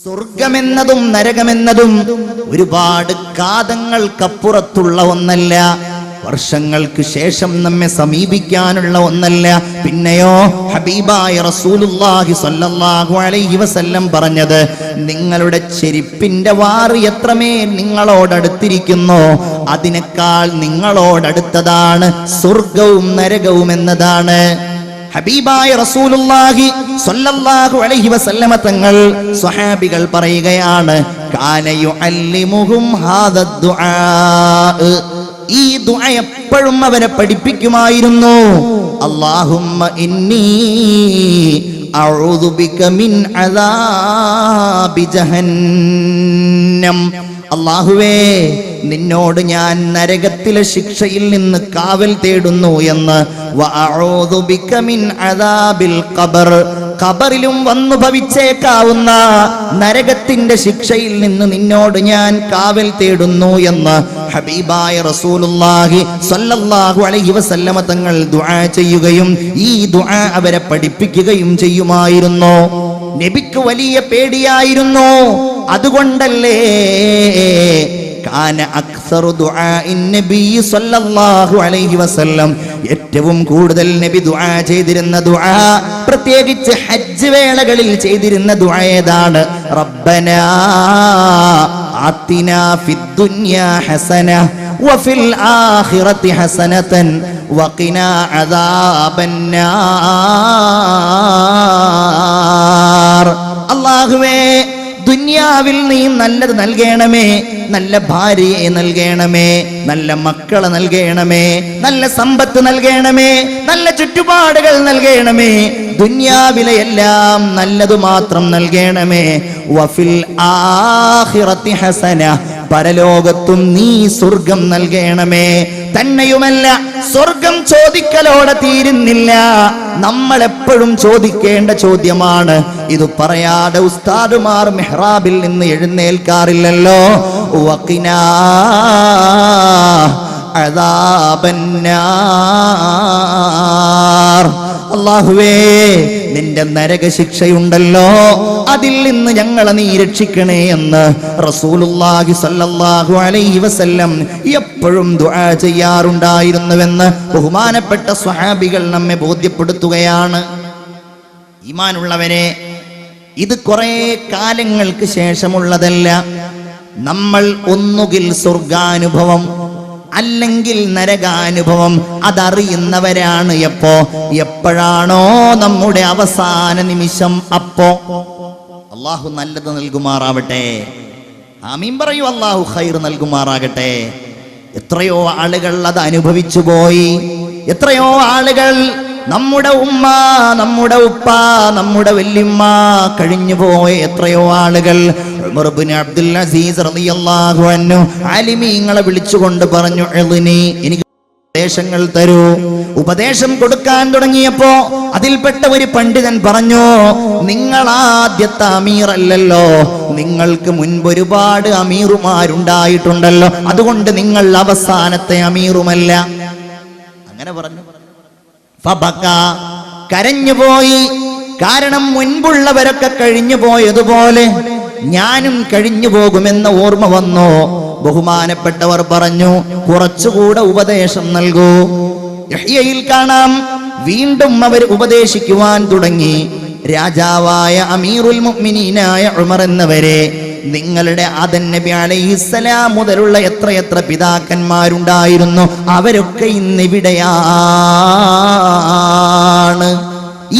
സ്വർഗമെന്നതും നരകമെന്നതും ഒരുപാട് കാതങ്ങൾക്കപ്പുറത്തുള്ള ഒന്നല്ല, വർഷങ്ങൾക്ക് ശേഷം നമ്മെ സമീപിക്കാനുള്ള ഒന്നല്ല. പിന്നെയോ ഹബീബായ റസൂലുള്ളാഹി സ്വല്ലല്ലാഹു അലൈഹി വസല്ലം പറഞ്ഞത്, നിങ്ങളുടെ ചെരുപ്പിന്റെ വാറ് എത്രമേൽ നിങ്ങളോടടുത്തിരിക്കുന്നോ അതിനേക്കാൾ നിങ്ങളോടടുത്തതാണ് സ്വർഗവും നരകവും എന്നതാണ്. ഹബീബായ റസൂലുള്ളാഹി സ്വല്ലല്ലാഹു അലൈഹി വസല്ലമ തങ്ങൾ സ്വഹാബികൾ പറയുകയാണ്, കാന യുഅല്ലിമുഹും ഹാദ ദുആ, ഈ ദുആ എപ്പോഴും അവരെ പഠിപ്പിക്കുമായിരുന്നു. അല്ലാഹുമ്മ ഇന്നി അഊദു ബിക മിൻ അദാബി ജഹന്നം, അല്ലാഹുവേ നിന്നോട് ഞാൻ നരകത്തിലെ ശിക്ഷയിൽ നിന്ന് കാവൽ തേടുന്നു എന്ന്. വഅഊദു ബിക മിൻ അദാബിൽ ഖബർ, ഖബറിലും വന്നു ഭവിച്ചേക്കാവുന്ന നരകത്തിന്റെ ശിക്ഷയിൽ നിന്ന് നിന്നോട് ഞാൻ കാവൽ തേടുന്നു എന്ന് ഹബീബായ റസൂലുള്ളാഹി സ്വല്ലല്ലാഹു അലൈഹി വസല്ലമ തങ്ങൾ ദുആ ചെയ്യുകയും ഈ ദുആ അവരെ പഠിപ്പിക്കുകയും ചെയ്യുമായിരുന്നു. നബിക്ക് വലിയ പേടിയായിരുന്നു. അതുകൊണ്ടല്ലേ കാന അക്സറു ദുആഇൻ നബി സ്വല്ലല്ലാഹു അലൈഹി വസല്ലം, ഏറ്റവും കൂടുതൽ നബി ദുആ ചെയ്തിരുന്ന ദുആ, പ്രത്യേകിച്ച് ഹജ്ജ് വേളകളിൽ ചെയ്തിരുന്ന ദുആ ഏതാണ്? റബ്ബനാ ആതിനാ ഫിദ്ദുനിയാ ഹസന വഫിൽ ആഖിറതി ഹസനതൻ വഖിനാ അദാബന്നാർ. അല്ലാഹുവേ ദുനിയാവിൽ നീ നല്ലത് നൽകണമേ, നല്ല ഭാര്യയെ നൽകണമേ, നല്ല മക്കളെ നൽകണമേ, നല്ല സമ്പത്ത് നൽകണമേ, നല്ല ചുറ്റുപാടുകൾ നൽകണമേ, ദുനിയാവിലെ എല്ലാം നല്ലത് മാത്രം നൽകണമേ. വഫിൽ ആഖിറതി ഹസന, പരലോകത്തും നീ സ്വർഗം നൽകണമേ. തന്നെയുമല്ല, സ്വർഗം ചോദിക്കലോടെ തീരുന്നില്ല. നമ്മൾ എപ്പോഴും ചോദിക്കേണ്ട ചോദ്യമാണ്. ഇത് പറയാതെ ഉസ്താദുമാർ മെഹ്റാബിൽ നിന്ന് എഴുന്നേൽക്കാറില്ലല്ലോ. വഖിനാ അദാബന്നാർ, അല്ലാഹുവേ നിന്റെ നരകശിക്ഷയുണ്ടല്ലോ, അതിൽ നിന്ന് ഞങ്ങളെ നീ രക്ഷിക്കണേ എന്ന് റസൂലുള്ളാഹി സ്വല്ലല്ലാഹു അലൈഹി വസല്ലം എപ്പോഴും ദുആ ചെയ്യാറുണ്ടായിരുന്നുവെന്ന് ബഹുമാനപ്പെട്ട സ്വഹാബികൾ നമ്മെ ബോധ്യപ്പെടുത്തുകയാണ്. ഈമാനുള്ളവരെ, ഇത് കുറെ കാലങ്ങൾക്ക് ശേഷമുള്ളതല്ല. നമ്മൾ ഒന്നുകിൽ സ്വർഗാനുഭവം അല്ലെങ്കിൽ നരകാനുഭവം അതറിയുന്നവരാണ്. എപ്പോഴാണോ നമ്മുടെ അവസാന നിമിഷം, അപ്പോ അല്ലാഹു നല്ലത് നൽകുമാറാവട്ടെ. ആമീൻ പറയൂ. അല്ലാഹു ഖൈർ നൽകുമാറാകട്ടെ. എത്രയോ ആളുകൾ അത് അനുഭവിച്ചു പോയി. എത്രയോ ആളുകൾ, നമ്മുടെ ഉമ്മ, നമ്മുടെ ഉപ്പ, നമ്മുടെ വല്യമ്മ കഴിഞ്ഞു പോയ എത്രയോ ആളുകൾ. ഉമർ ഇബ്നു അബ്ദുൽ അസീസ് റളിയല്ലാഹു അൻഹു ആലിമീങ്ങളെ വിളിച്ചുകൊണ്ട് പറഞ്ഞു, എനിക്ക് ഉപദേശങ്ങൾ തരൂ. ഉപദേശം കൊടുക്കാൻ തുടങ്ങിയപ്പോ അതിൽപ്പെട്ട ഒരു പണ്ഡിതൻ പറഞ്ഞു, നിങ്ങൾ ആദ്യത്തെ അമീർ അല്ലല്ലോ, നിങ്ങൾക്ക് മുൻപ് ഒരുപാട് അമീറുമാരുണ്ടായിട്ടുണ്ടല്ലോ, അതുകൊണ്ട് നിങ്ങൾ അവസാനത്തെ അമീറുമല്ല. അങ്ങനെ പറഞ്ഞു. ഫബക, കരഞ്ഞുപോയി. കാരണം മുൻപുള്ളവരൊക്കെ കഴിഞ്ഞു പോയതുപോലെ ഞാനും കഴിഞ്ഞു പോകുമെന്ന ഓർമ്മ വന്നു. ബഹുമാനപ്പെട്ടവർ പറഞ്ഞു, കുറച്ചുകൂടെ ഉപദേശം നൽകൂ. യഹ്യയിൽ കാണാം, വീണ്ടും അവർ ഉപദേശിക്കുവാൻ തുടങ്ങി. രാജാവായ അമീറുൽ മുഅ്മിനീനായ ഉമർ എന്നവരെ, നിങ്ങളുടെ ആദം നബി അലൈഹിസ്സലാം മുതലുള്ള എത്രയെത്ര പിതാക്കന്മാരുണ്ടായിരുന്നു, അവരൊക്കെ ഇന്നിവിടെയാണ്.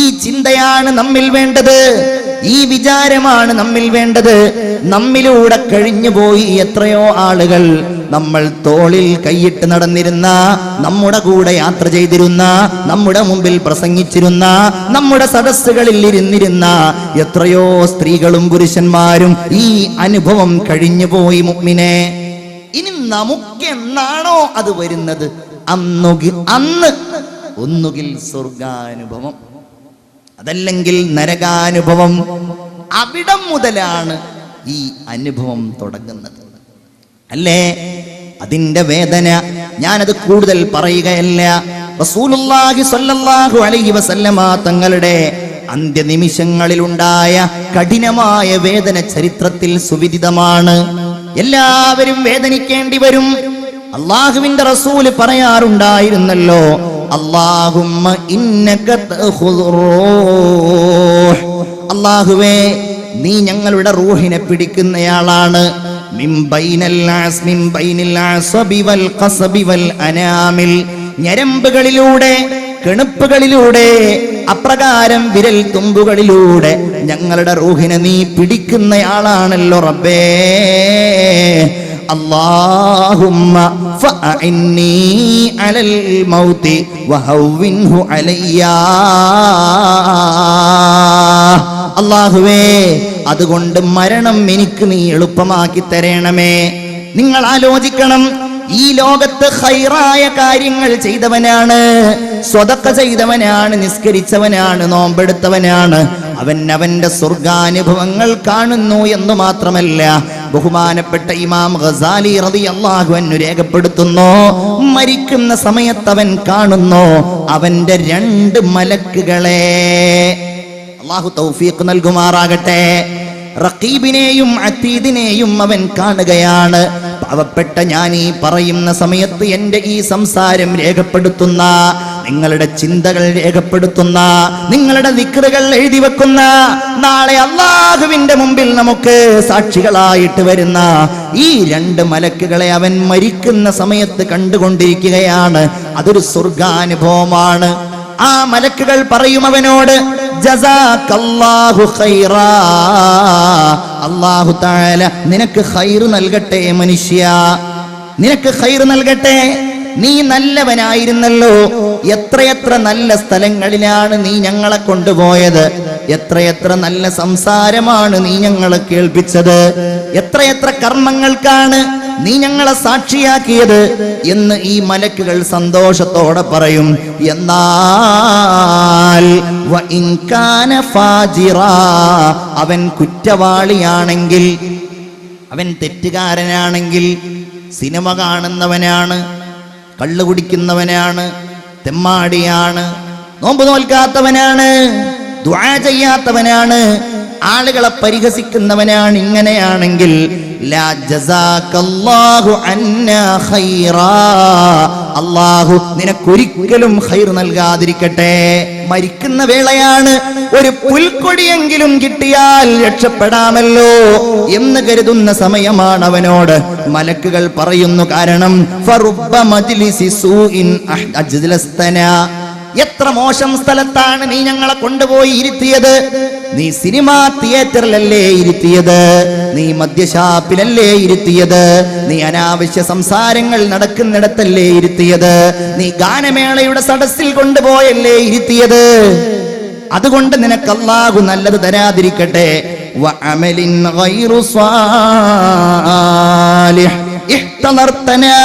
ഈ ചിന്തയാണ് നമ്മിൽ വേണ്ടത്. ഈ വിചാരമാണ് നമ്മിൽ വേണ്ടത്. നമ്മിലൂടെ കഴിഞ്ഞുപോയി എത്രയോ ആളുകൾ. നമ്മൾ തോളിൽ കൈയിട്ട് നടന്നിരുന്ന, നമ്മുടെ കൂടെ യാത്ര ചെയ്തിരുന്ന, നമ്മുടെ മുമ്പിൽ പ്രസംഗിച്ചിരുന്ന, നമ്മുടെ സദസ്സുകളിൽ ഇരുന്നിരുന്ന എത്രയോ സ്ത്രീകളും പുരുഷന്മാരും ഈ അനുഭവം കഴിഞ്ഞുപോയി. മുഅ്മിനെ, ഇനി നമുക്കെന്നാണോ അത് വരുന്നത്, അന്ന് ഒന്നുകിൽ സ്വർഗാനുഭവം അതല്ലെങ്കിൽ നരകാനുഭവം. അവിടം മുതലാണ് ഈ അനുഭവം തുടങ്ങുന്നത്, അല്ലേ? അതിന്റെ വേദന ഞാനത് കൂടുതൽ പറയുകയല്ല. റസൂലുള്ളാഹി സ്വല്ലല്ലാഹു അലൈഹി വസല്ലമ തങ്ങളുടെ അന്ത്യനിമിഷങ്ങളിലുണ്ടായ കഠിനമായ വേദന ചരിത്രത്തിൽ സുവിദിതമാണ്. എല്ലാവരും വേദനിക്കേണ്ടി വരും. അള്ളാഹുവിന്റെ റസൂല് പറയാറുണ്ടായിരുന്നല്ലോ, അല്ലാഹുമ്മ ഇന്നക തഖുദുർ റൂഹ്, അല്ലാഹുവേ നീ ഞങ്ങളുടെ റൂഹിനെ പിടിക്കുന്നയാളാണ്. മിൻ ബൈനൽ അസ്ബി വൽ ഖസ്ബി വൽ അനാമിൽ, ഞരമ്പുകളിലൂടെ കെണുപ്പുകളിലൂടെ അപ്രകാരം വിരൽ തുമ്പുകളിലൂടെ ഞങ്ങളുടെ റൂഹിനെ നീ പിടിക്കുന്നയാളാണല്ലോ റബ്ബേ. അല്ലാഹുമ്മ ഫഅഇന്നി അലൽ മൗതി വഹവ്വിൻഹു അലയ്യാ. അല്ലാഹുവേ അതുകൊണ്ട് മരണം എനിക്ക് നീ എളുപ്പമാക്കി തരണമേ. നിങ്ങൾ ആലോചിക്കണം, ഈ ലോകത്ത് ഖൈറായ കാര്യങ്ങൾ ചെയ്തവനാണ്, സ്വതക്ക ചെയ്തവനാണ്, നിസ്കരിച്ചവനാണ്, നോമ്പെടുത്തവനാണ്, അവന്റെ സ്വർഗാനുഭവങ്ങൾ കാണുന്നു എന്ന് മാത്രമല്ല, ബഹുമാനപ്പെട്ട ഇമാം ഗസാലി റളിയല്ലാഹു അൻഹു രേഖപ്പെടുത്തുന്നു, മരിക്കുന്ന സമയത്ത് അവൻ കാണുന്നു അവന്റെ 2 മലക്കുകളെ. അല്ലാഹു തൗഫീഖ് നൽകുമാറാകട്ടെ. റഖീബിനെയും അതീദിനെയും അവൻ കാണുകയാണ്. പാവപ്പെട്ട ഞാൻ ഈ പറയുന്ന സമയത്ത് എൻ്റെ ഈ സംസാരം രേഖപ്പെടുത്തുന്ന, നിങ്ങളുടെ ചിന്തകൾ രേഖപ്പെടുത്തുന്ന, നിങ്ങളുടെ ദിക്റുകൾ എഴുതി വെക്കുന്ന, നാളെ അല്ലാഹുവിന്റെ മുമ്പിൽ നമുക്ക് സാക്ഷികളായിട്ട് വരുന്ന ഈ 2 മലക്കുകളെ അവൻ മരിക്കുന്ന സമയത്ത് കണ്ടുകൊണ്ടിരിക്കുകയാണ്. അതൊരു സ്വർഗാനുഭവമാണ്. ആ മലക്കുകൾ പറയും അവനോട്, ജസാകല്ലാഹു ഖൈറാ, അല്ലാഹു തആല നിനക്ക് ഖൈർ നൽകട്ടെ മനുഷ്യ, നിനക്ക് ഖൈർ നൽകട്ടെ. നീ നല്ലവനായിരുന്നല്ലോ, എത്രയെത്ര നല്ല സ്ഥലങ്ങളിലാണ് നീ ഞങ്ങളെ കൊണ്ടുപോയത്, എത്രയെത്ര നല്ല സംസാരമാണ് നീ ഞങ്ങളെ കേൾപ്പിച്ചത്, എത്രയെത്ര കർമ്മങ്ങൾക്കാണ് നീ ഞങ്ങളെ സാക്ഷിയാക്കിയത് എന്ന് ഈ മലക്കുകൾ സന്തോഷത്തോടെ പറയും. എന്നാൽ വഇൻ കാന ഫാജിറാ, അവൻ കുറ്റവാളിയാണെങ്കിൽ, അവൻ തെറ്റുകാരനാണെങ്കിൽ, സിനിമ കാണുന്നവനാണ്, കള്ളു കുടിക്കുന്നവനാണ്, തെമ്മാടിയാണ്, നോമ്പ് നോൽക്കാത്തവനാണ്, ദുആ ചെയ്യാത്തവനാണ്, ആളുകളെ പരിഹസിക്കുന്നവനാണ്, ഇങ്ങനെയാണെങ്കിൽ ലാ ജസാകല്ലാഹു അന്നാ ഖൈറാ, അല്ലാഹു നിനക്കൊരിക്കലും ഖൈർ നൽകാതിരിക്കട്ടെ. മരിക്കുന്ന വേളയാണ്, ഒരു പുൽക്കൊടിയെങ്കിലും കിട്ടിയാൽ രക്ഷപ്പെടാമല്ലോ എന്ന് കരുതുന്ന സമയമാണ് അവനോട് മലക്കുകൾ പറയുന്നു. കാരണം ഫറുബ്ബ മജ്ലിസി സൂഇൻ അജ്ലസ്തനാ, എത്ര മോശം സ്ഥലത്താണ് നീ ഞങ്ങളെ കൊണ്ടുപോയി ഇരുത്തിയത്. നീ സിനിമാ തിയേറ്ററിലല്ലേ ഇരുത്തിയത്, നീ മദ്യഷാപ്പിലല്ലേ ഇരുത്തിയത്, നീ അനാവശ്യ സംസാരങ്ങൾ നടക്കുന്നിടത്തല്ലേ ഇരുത്തിയത്, നീ ഗാനമേളയുടെ സദസ്സിൽ കൊണ്ടുപോയല്ലേ ഇരുത്തിയത്. അതുകൊണ്ട് നിനക്ക് അല്ലാഹു നല്ലത് തരാതിരിക്കട്ടെ. വഅമലിൻ ഗൈറു സ്വാലിഹ് ഇഹ്തലർതനാ,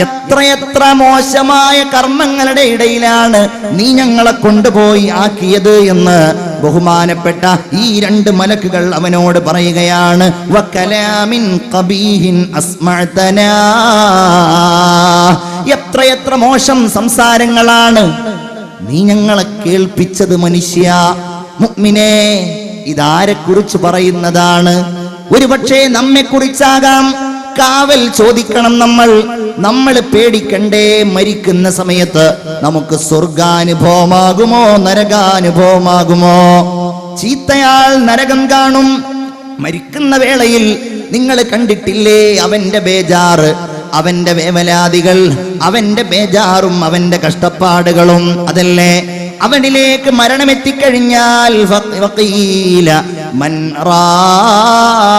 എത്രയെത്ര മോശമായ കർമ്മങ്ങളുടെ ഇടയിലാണ് നീ ഞങ്ങളെ കൊണ്ടുപോയി ആക്കിയത് എന്ന് ബഹുമാനപ്പെട്ട ഈ 2 മലക്കുകൾ അവനോട് പറയുകയാണ്. വകലാമിൻ ഖബീഹിൻ അസ്മഅതനാ, എത്രയെത്ര മോശം സംസാരങ്ങളാണ് നീ ഞങ്ങളെ കേൾപ്പിച്ചത് മനുഷ്യ. മുഅ്മിനേ, ഇതാരെ കുറിച്ച് പറയുന്നതാണ്? ഒരുപക്ഷേ നമ്മെ കുറിച്ചാകാം. കാവൽ ചോദിക്കണം നമ്മൾ പേടിക്കണ്ടേ? മരിക്കുന്ന സമയത്ത് നമുക്ക് സ്വർഗാനുഭവമാകുമോ നരകാനുഭവമാകുമോ? ചീത്തയാൾ നരകം കാണും. മരിക്കുന്ന വേളയിൽ നിങ്ങൾ കണ്ടിട്ടില്ലേ അവന്റെ ബേജാറ്, അവന്റെ വേവലാദികൾ, അവന്റെ ബേജാറും അവന്റെ കഷ്ടപ്പാടുകളും. അതല്ലേ അവനിലേക്ക് മരണമെത്തിക്കഴിഞ്ഞാൽ വഖീല മൻ റാഖ്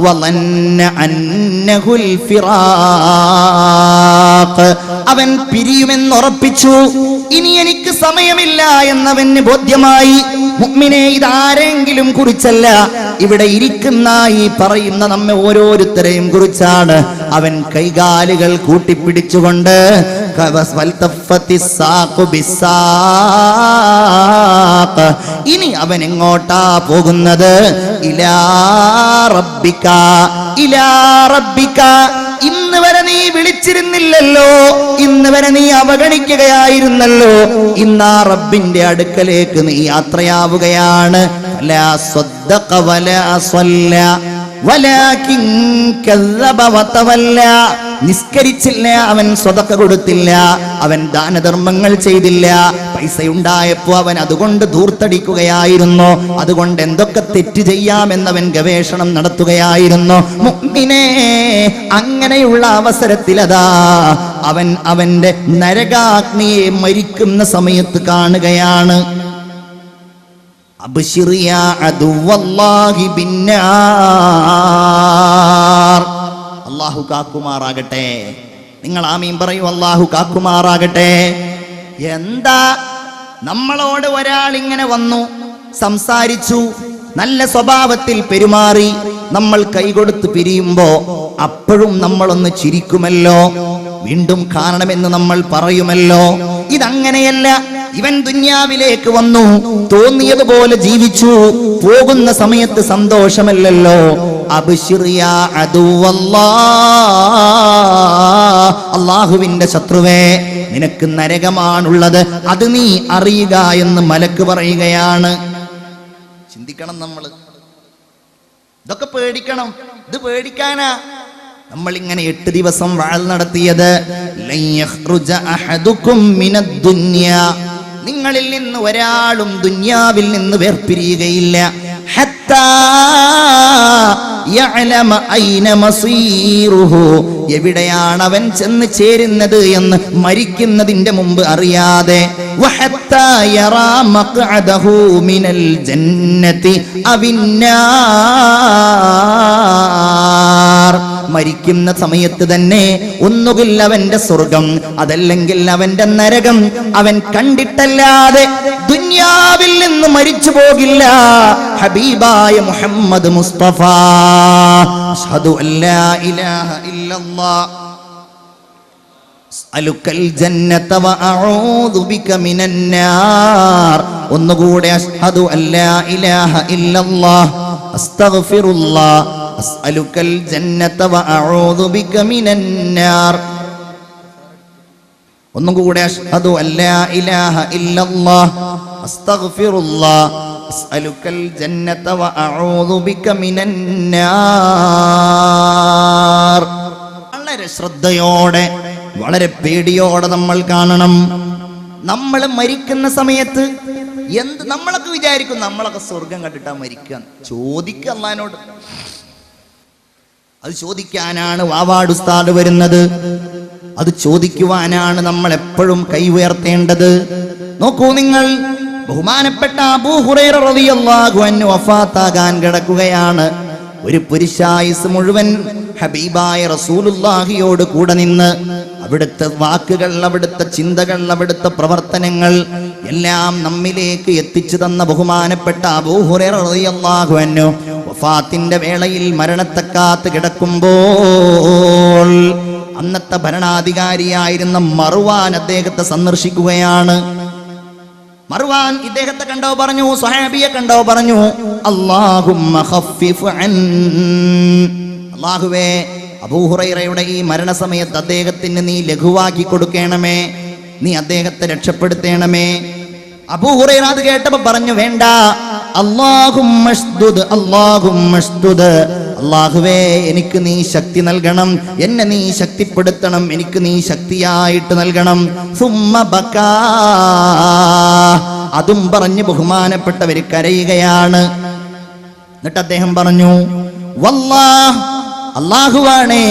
വളന്ന അന്നഹുൽ ഫിറാഖ്, അവൻ പിരിയുമെന്നുറപ്പിച്ചു. ഇനി എനിക്ക് സമയമില്ല എന്നവന് ബോധ്യമായി. മുഅ്മിനേ, ഇതാരെങ്കിലും കുറിച്ചല്ല, ഇവിടെ ഇരിക്കുന്ന ഈ പറയുന്ന നമ്മെ ഓരോരുത്തരെയും കുറിച്ചാണ്. അവൻ കൈകാലുകൾ കൂട്ടിപ്പിടിച്ചുകൊണ്ട് ഇനി അവൻ എങ്ങോട്ടാ പോകുന്നത്? ഇലാ റബ്ബിക, ഇലാ റബ്ബിക, ഇന്ന് വരെ നീ വിളിച്ചിരുന്നില്ലല്ലോ, ഇന്ന് വരെ നീ അവഗണിക്കുകയായിരുന്നല്ലോ, ഇന്നാ റബ്ബിന്റെ അടുക്കലേക്ക് നീ യാത്രയാവുകയാണ്. ലാ സ്വദ്ദഖ വലാ സ്വല്ല വലാകിൻ കസ്സബ വതവല്ല. നിസ്കരിച്ചില്ല, അവൻ സ്വതക്ക കൊടുത്തില്ല, അവൻ ദാനധർമ്മങ്ങൾ ചെയ്തില്ല. പൈസയുണ്ടായപ്പോ അവൻ അതുകൊണ്ട് ധൂർത്തടിക്കുകയായിരുന്നു, അതുകൊണ്ട് എന്തൊക്കെ തെറ്റ് ചെയ്യാമെന്നവൻ ഗവേഷണം നടത്തുകയായിരുന്നു. മുഅ്മിനേ, അങ്ങനെയുള്ള അവസരത്തിലതാ അവൻ അവന്റെ നരകാഗ്നിയെ മരിക്കുന്ന സമയത്ത് കാണുകയാണ്. അബ്ശിർ യാ അദുവല്ലാഹി ബിന്നാർ. അല്ലാഹു കാക്കുമാറാകട്ടെ. നിങ്ങൾ ആമീൻ പറയൂ. അല്ലാഹു കാക്കുമാറാകട്ടെ. എന്താ, നമ്മളോട് ഒരാൾ ഇങ്ങനെ വന്നു, സംസാരിച്ചു, നല്ല സ്വഭാവത്തിൽ പെരുമാറി, നമ്മൾ കൈകൊടുത്ത് പിരിയുമ്പോ അപ്പോഴും നമ്മളൊന്ന് ചിരിക്കുമല്ലോ, വീണ്ടും കാണണമെന്ന് നമ്മൾ പറയുമല്ലോ. ഇതങ്ങനെയല്ല. ഇവൻ ദുന്യാവിലേക്ക് വന്നു, തോന്നിയതുപോലെ ജീവിച്ചു, പോകുന്ന സമയത്ത് സന്തോഷമല്ലല്ലോ. അബ്ശിർ യാ അദുവല്ലാഹ്, അല്ലാഹുവിന്റെ ശത്രുവേ, നിനക്ക് നരകമാണുള്ളത്, അത് നീ അറിയുക എന്ന് മലക്ക് പറയുകയാണ്. ചിന്തിക്കണം, നമ്മൾ ഇതൊക്കെ പേടിക്കണം. ഇത് പേടിക്കാനാ നമ്മൾ ഇങ്ങനെ 8 ദിവസം വഅൽ നടത്തിയത്. ലൻ യഖ്റുജ അഹദുകും മിനദ് ദുനിയാ, നിങ്ങളിൽ നിന്ന് ഒരാളും ദുനിയാവിൽ നിന്ന് വേർപിരിയുകയില്ല. ഹത്താ യഅലമ ഐന മസീറുഹു, എവിടെയാണ് അവൻ ചെന്ന് ചേരുന്നത് എന്ന് മരിക്കുന്നതിന്റെ മുമ്പ് അറിയാതെ. വഹത്താ യറാ മഖ്അദഹു മിനൽ ജന്നതി അവിന്നാർ, മരിക്കുന്ന സമയത്ത് തന്നെ ഒന്നുകിൽ അവന്റെ സ്വർഗം, അതല്ലെങ്കിൽ അവന്റെ നരകം അവൻ കണ്ടിട്ടല്ലാതെ ദുനിയാവിൽ നിന്ന് മരിച്ചു പോകില്ല. ഹബീബായ മുഹമ്മദ് മുസ്തഫ അഷ്ഹദു അല്ലാ ഇലാഹ ഇല്ലല്ലാഹ് അസ്അലുക്കൽ ജന്നത വഅഊദു ബിക മിനന്നാർ. ഒന്നുകൂടെ അഷ്ഹദു അല്ലാ ഇലാഹ ഇല്ലല്ലാഹ് അസ്തഗ്ഫിറുല്ലാഹ് അസ്അലുക്കൽ ജന്നത വഅഊദു ബിക മിനന്നാർ. ഒന്നുകൂടെ അഷ്ഹദു അല്ലാ ഇലാഹ ഇല്ലല്ലാഹ് അസ്തഗ്ഫിറുല്ലാഹ് അസ്അലുക്കൽ ജന്നത വഅഊദു ബിക മിനന്നാർ. വളരെ ശ്രദ്ധയോടെ, വളരെ പേടിയോടെ നമ്മൾ കാണണം. നമ്മൾ മരിക്കുന്ന സമയത്ത് നമ്മളൊക്കെ വിചാരിക്കും നമ്മളൊക്കെ സ്വർഗം കണ്ടിട്ടാ മരിക്കുക. ചോദിക്കുക അല്ലാഹുവിനോട്. അത് ചോദിക്കാനാണ് വാവാട് ഉസ്താദ് വരുന്നത്. അത് ചോദിക്കുവാനാണ് നമ്മൾ എപ്പോഴും കൈ ഉയർത്തേണ്ടത്. നോക്കൂ നിങ്ങൾ, ബഹുമാനപ്പെട്ട അബൂ ഹുറൈറ റളിയല്ലാഹു അൻഹു വഫാത്താകാൻ കിടക്കുകയാണ്. ഒരു പുരുഷായുസ് മുഴുവൻ ഹബീബായ റസൂലുള്ളാഹിയോട് കൂടെ നിന്ന് അവിടുത്തെ വാക്കുകൾ, അവിടുത്തെ ചിന്തകൾ, അവിടുത്തെ പ്രവർത്തനങ്ങൾ എല്ലാം നമ്മിലേക്ക് എത്തിച്ചു തന്ന ബഹുമാനപ്പെട്ട അബൂ ഹുറൈറ റളിയല്ലാഹു അൻഹു വഫാത്തിന്റെ വേളയിൽ മരണത്തെ കാത്ത് കിടക്കുമ്പോൾ അന്നത്തെ ഭരണാധികാരിയായിരുന്ന മർവാൻ അദ്ദേഹത്തെ സന്ദർശിക്കുകയാണ്. മർവാൻ ഇദ്ദേഹത്തെ കണ്ടോ പറഞ്ഞു, സ്വഹാബിയെ കണ്ടോ പറഞ്ഞു, അല്ലാഹുമ്മ ഖഫിഫ് അൻ, അല്ലാഹുവേ അബൂ ഹുറൈറയുടെ ഈ മരണസമയത്ത് അദ്ദേഹത്തിന് നീ ലഘുവാക്കി കൊടുക്കണമേ, നീ അദ്ദേഹത്തെ രക്ഷപ്പെടുത്തണമേ. അബൂ ഹുറൈറ അത് കേട്ടപ്പോ പറഞ്ഞു, വേണ്ട, അല്ലാഹുമ്മശ്ദുദ് അല്ലാഹുമ്മശ്ദുദ്, അല്ലാഹുവേ എനിക്ക് നീ ശക്തി നൽകണം, എന്നെ നീ ശക്തിപ്പെടുത്തണം, എനിക്ക് നീ ശക്തിയായിട്ട് നൽകണം. സുമ്മ ബകാ, അതും പറഞ്ഞ് ബഹുമാനപ്പെട്ടവര് കരയുകയാണ്. എന്നിട്ട് അദ്ദേഹം പറഞ്ഞു, വല്ലാഹ്, അല്ലാഹുവാണേ,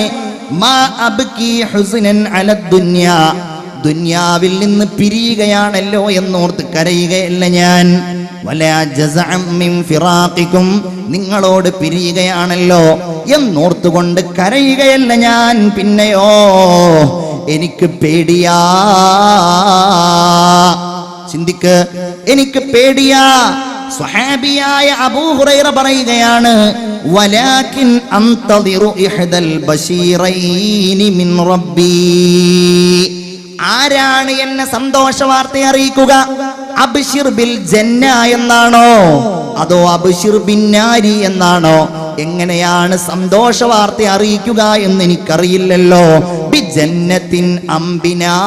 മാ അബ്കി ഹുസ്നൻ അലദ് ദുനിയാ, ദുനിയാവിൽ നിന്ന് പിരിയുകയാണല്ലോ എന്നോർത്ത് കരയുകയല്ല ഞാൻ. വലാ ജസഅം മിൻ ഫിറാഖികും, നിങ്ങളോട് പിരിയുകയാണല്ലോ എന്നോർത്തുകൊണ്ട് കരയുകയല്ല ഞാൻ. പിന്നെയോ എനിക്ക് പേടിയാ. ചിന്തിക്ക്, എനിക്ക് പേടിയാ. സ്വഹാബിയായ അബൂ ഹുറൈറ പറയുകയാണ്, വലാകിൻ അൻതദിറു ഇഹ്ദൽ ബശീറൈനി മിൻ റബ്ബി, ആരാണ് എന്നെ സന്തോഷ വാർത്ത അറിയിക്കുക? അബ്ശിർ ബിൽ ജന്ന എന്നാണോ അതോ അബ്ശിർ ബിന്നാരി എന്നാണോ? എങ്ങനെയാണ് സന്തോഷ വാർത്ത അറിയിക്കുക എന്ന് എനിക്കറിയില്ലല്ലോ. ബി ജന്നത്തിൻ അംബിനാർ,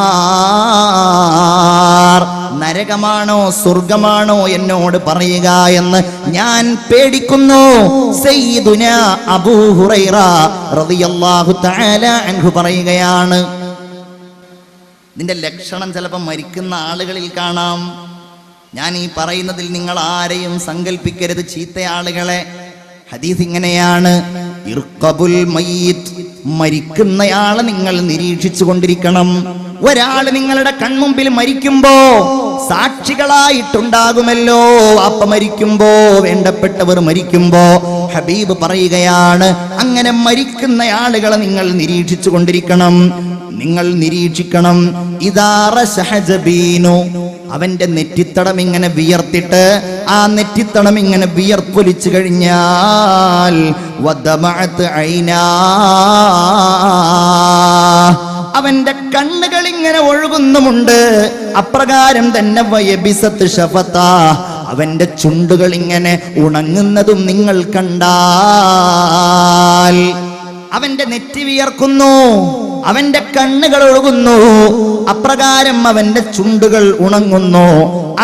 നരകമാണോ സ്വർഗമാണോ എന്നോട് പറയുക എന്ന് ഞാൻ പേടിക്കുന്നു. സയ്യിദുനാ അബൂ ഹുറൈറ റളിയല്ലാഹു തആല അൻഹു പറയുകയാണ്. ഇതിന്റെ ലക്ഷണം ചിലപ്പോൾ മരിക്കുന്ന ആളുകളിൽ കാണാം. ഞാൻ ഈ പറയുന്നതിൽ നിങ്ങൾ ആരെയും സങ്കല്പിക്കരുത് ചീത്ത ആളുകളെ. ഹദീസ് ഇങ്ങനെയാണ്: ഇർഖബുൽ മയ്യിത്ത്, മരിക്കുന്നയാളെ നിങ്ങൾ നിരീക്ഷിച്ചു കൊണ്ടിരിക്കണം. ഒരാൾ നിങ്ങളുടെ കൺമുമ്പിൽ മരിക്കുമ്പോ സാക്ഷികളായിട്ടുണ്ടാകുമല്ലോ. അപ്പ മരിക്കുമ്പോ, വേണ്ടപ്പെട്ടവർ മരിക്കുമ്പോ ഹബീബ് പറയുകയാണ്, അങ്ങനെ മരിക്കുന്ന ആളുകളെ നിങ്ങൾ നിരീക്ഷിച്ചു കൊണ്ടിരിക്കണം. നിങ്ങൾ നിരീക്ഷിക്കണം. ഇദാറ ശഹജബീനു, അവന്റെ നെറ്റിത്തടം ഇങ്ങനെ വിയർത്തിട്ട് ആ നെറ്റിത്തടം ഇങ്ങനെ വിയർപ്പൊലിച്ചു കഴിഞ്ഞാൽ വദമഅത് ഐനാ, അവന്റെ കണ്ണുകൾ ഇങ്ങനെ ഒഴുകുന്നുമുണ്ട്. അപ്രകാരം തന്നെ വയബിസത്ത് ഷഫത, അവന്റെ ചുണ്ടുകൾ ഇങ്ങനെ ഉണങ്ങുന്നതും നിങ്ങൾ കണ്ടാൽ. അവന്റെ നെറ്റി വിയർക്കുന്നു, അവന്റെ കണ്ണുകൾ ഒഴുകുന്നു, അപ്രകാരം അവന്റെ ചുണ്ടുകൾ ഉണങ്ങുന്നു.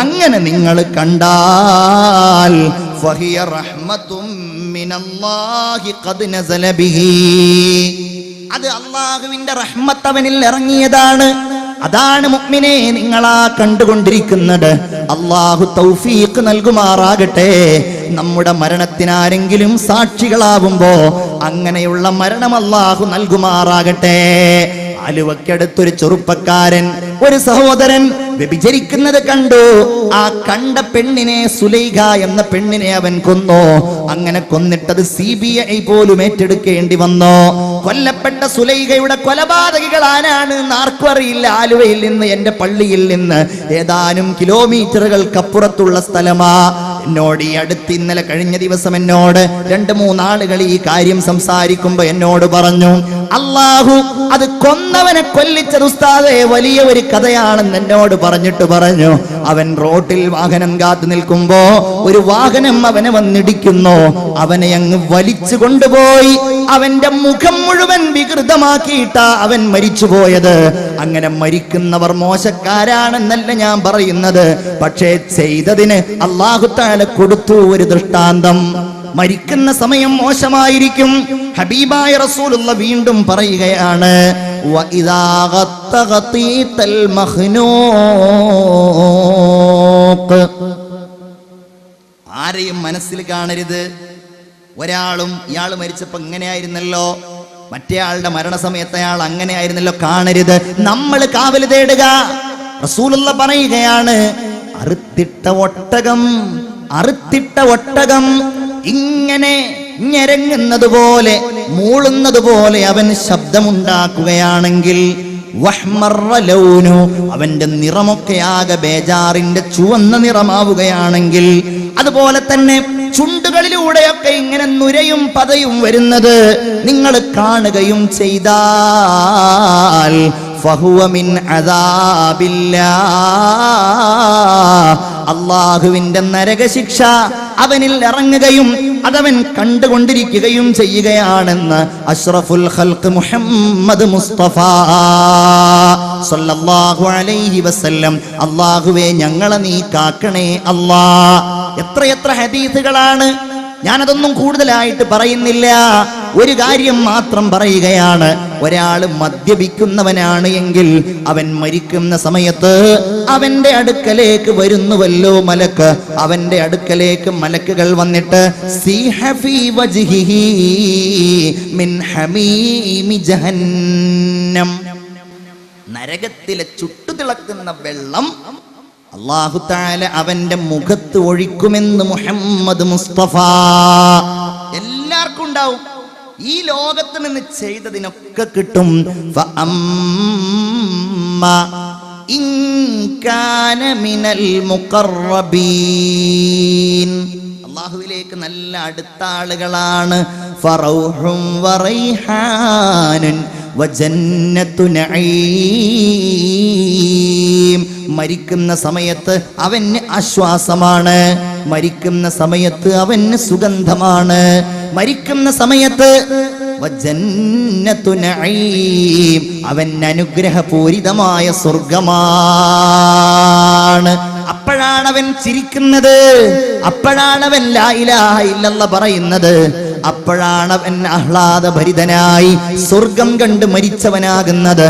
അങ്ങനെ നിങ്ങൾ കണ്ടാൽ ഫഹിയ റഹ്മത്തും മിനല്ലാഹി ഖദ് നസല ബിഹി, അത് അല്ലാഹുവിന്റെ റഹ്മത്ത് അവനിൽ ഇറങ്ങിയതാണ്. അതാണ് മുഅ്മിനേ നിങ്ങളാ കണ്ടുകൊണ്ടിരിക്കുന്നത്. അല്ലാഹു തൗഫീഖ് നൽകുമാറാകട്ടെ. നമ്മുടെ മരണത്തിനാരെങ്കിലും സാക്ഷികളാവുമ്പോ അങ്ങനെയുള്ള മരണം അല്ലാഹു നൽകുമാറാകട്ടെ. ആലുവക്കടുത്തൊരു ചെറുപ്പക്കാരൻ, ഒരു സഹോദരൻ വ്യഭിചരിക്കുന്നത് കണ്ടു. ആ കണ്ട പെണ്ണിനെ, സുലൈഖ എന്ന പെണ്ണിനെ അവൻ കൊന്നു. അങ്ങനെ കൊന്നിട്ടത് CBI പോലും ഏറ്റെടുക്കേണ്ടി വന്നു. കൊല്ലപ്പെട്ട സുലൈഖയുടെ കൊലപാതകികൾ ആരാണ് ആർക്കും അറിയില്ല. ആലുവയിൽ നിന്ന്, എന്റെ പള്ളിയിൽ നിന്ന് ഏതാനും കിലോമീറ്ററുകൾക്കപ്പുറത്തുള്ള സ്ഥലമാ. എന്നോട് ഈ അടുത്ത് ഇന്നലെ കഴിഞ്ഞ ദിവസം എന്നോട് 2-3 ആളുകൾ ഈ കാര്യം സംസാരിക്കുമ്പോ എന്നോട് പറഞ്ഞു, അല്ലാഹു അത് കൊന്നവനെ കൊല്ലിച്ചത് ഉസ്താദേ വലിയ ഒരു കഥയാണെന്ന് എന്നോട് പറഞ്ഞിട്ട് പറഞ്ഞു. അവൻ റോട്ടിൽ വാഹനം കാത്തു നിൽക്കുമ്പോ ഒരു വാഹനം അവനെ വന്നിടിക്കുന്നു. അവനെ അങ്ങ് വലിച്ചു കൊണ്ടുപോയി അവന്റെ മുഖം മുഴുവൻ വികൃതമാക്കിയിട്ടാ അവൻ മരിച്ചുപോയത്. അങ്ങനെ മരിക്കുന്നവർ മോശക്കാരാണെന്നല്ല ഞാൻ പറയുന്നത്, പക്ഷേ ചെയ്തതിന് അല്ലാഹു തആല കൊടുത്തു ഒരു ദൃഷ്ടാന്തം. മരിക്കുന്ന സമയം മോശമായിരിക്കും. ഹബീബായ റസൂലുള്ള വീണ്ടും പറയുകയാണ്, വഇദാ ഗത്തഗതീതൽ മഖ്നൂഖ്, ആരെയും മനസ്സിൽ കാണരുത്. ഒരാളും ഇയാൾ മരിച്ചപ്പോ ഇങ്ങനെയായിരുന്നല്ലോ, മറ്റേ ആളുടെ മരണസമയത്ത് അയാൾ അങ്ങനെയായിരുന്നല്ലോ കാണരുത്. നമ്മൾ കാവൽ തേടുക. റസൂലുള്ള പറയുകയാണ്, അറുത്തിട്ട ഒട്ടകം ഇങ്ങനെ ഞെരങ്ങുന്നത് പോലെ, മൂളുന്നത് പോലെ അവൻ ശബ്ദമുണ്ടാക്കുകയാണെങ്കിൽ വഹ്മറ ലൗനു, അവന്റെ നിറമൊക്കെ ആകെ ബേജാറിന്റെ ചുവന്ന നിറമാവുകയാണെങ്കിൽ, അതുപോലെ തന്നെ ചുണ്ടുകളിലൂടെയൊക്കെ ഇങ്ങനെ നുരയും പതയും വരുന്നത് നിങ്ങൾ കാണുകയും ചെയ്താൽ ഫഹുവ മിൻ അദാബില്ലാഹ്, അല്ലാഹുവിന്റെ നരകശിക്ഷ അവനിൽ ഇറങ്ങുകയും അതവൻ കണ്ടുകൊണ്ടിരിക്കുകയും ചെയ്യുകയാണെന്ന് അഷ്റഫുൽ ഖൽഖ് മുഹമ്മദ് മുസ്തഫ സല്ലല്ലാഹു അലൈഹി വസല്ലം. അല്ലാഹുവേ ഞങ്ങളെ നീ കാക്കണേ അല്ലാ. എത്രയെത്ര ഹദീസുകളാണ്. ഞാനതൊന്നും കൂടുതലായിട്ട് പറയുന്നില്ല. ഒരു കാര്യം മാത്രം പറയുകയാണ്, ഒരാൾ മദ്യപിക്കുന്നവനാണ് എങ്കിൽ അവൻ മരിക്കുന്ന സമയത്ത് അവന്റെ അടുക്കലേക്ക് വരുന്നുവല്ലോ മലക്ക്. അവന്റെ അടുക്കലേക്ക് മലക്കുകൾ വന്നിട്ട് സീഹ ഫീ വജ്ഹിഹി മിൻ ഹമീമി ജഹന്നം, നരകത്തിലെ ചുട്ടുതിളക്കുന്ന വെള്ളം അല്ലാഹു തആല അവന്റെ മുഖത്ത് ഒഴിക്കുമെന്ന് മുഹമ്മദ് മുസ്തഫ. എല്ലാവർക്കും ഉണ്ടാവും. ഈ ലോകത്ത് നിന്ന് ചെയ്തതിനൊക്കെ കിട്ടും. ഇൻ കാന മിനൽ മുഖറബീൻ, അല്ലാഹുവിലേക്ക് നല്ല അടുത്ത ആളുകളാണ്. ഫറൗഹും വറൈഹാനുൻ വജന്നത്തു നഈം. മരിക്കുന്ന സമയത്ത് അവന് ആശ്വാസമാണ്, മരിക്കുന്ന സമയത്ത് അവന് സുഗന്ധമാണ്, മരിക്കുന്ന സമയത്ത് വജന്നത്തു നഈം അവൻ അനുഗ്രഹപൂരിതമായ സ്വർഗമാണ്. അപ്പോഴാണ് അവൻ ചിരിക്കുന്നത്, അപ്പോഴാണ് അവൻ ലാ ഇലാഹ ഇല്ലല്ലാഹ് പറയുന്നത്, അപ്പോഴാണ് അവൻ ആഹ്ലാദഭരിതനായി സ്വർഗം കണ്ട് മരിച്ചവനാകുന്നത്.